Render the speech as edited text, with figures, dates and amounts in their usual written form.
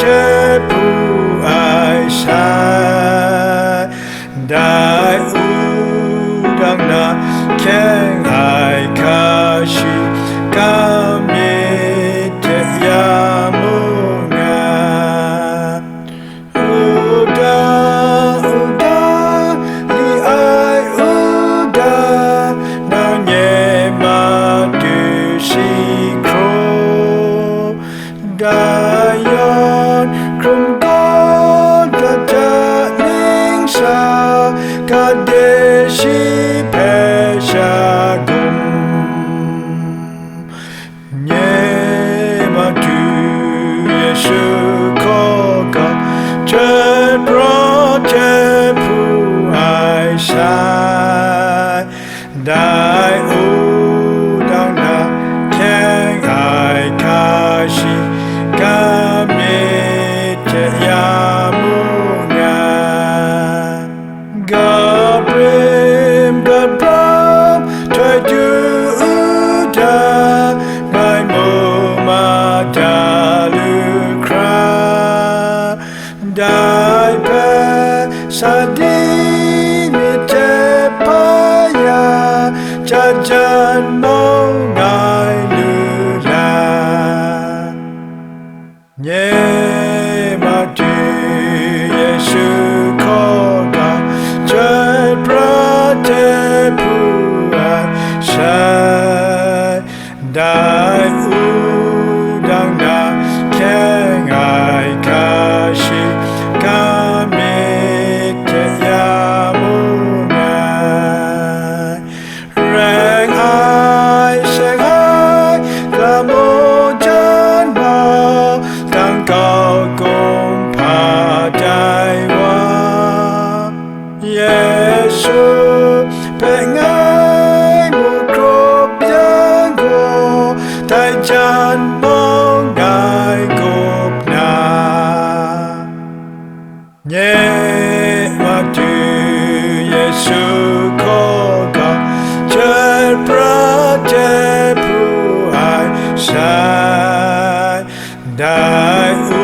chế pu ai sai đại u đang na khen ai ca shi ca mi te ya mu nga u da li ai u da na nhẹ ma tu si kro da yon krum da da da ning sa ka de shi pe sha gum nhẹ ma tu Yesu ko ka chen pro che pu ai sai dai u dang na khen ai ka shi ka mi te ya mu nga ka-brim ka-bram try to da ngai mo ma da lu kra dai pe sa di mi te pa ya cha chan mo ngai lu la nhẹ ma tu Yesu ko ka chen pra te pu ai sai dai u dang na khen ai ka shi ka mi te ya mu ngai Reng ai seng ai ka mo chan ma tang cao kum-hpa dai wa Yesu pe ngai mu krop yang go tai chan mong ngai gop na nhẹ ma tu Yesu ko ka chen pra te pu ai sai dai u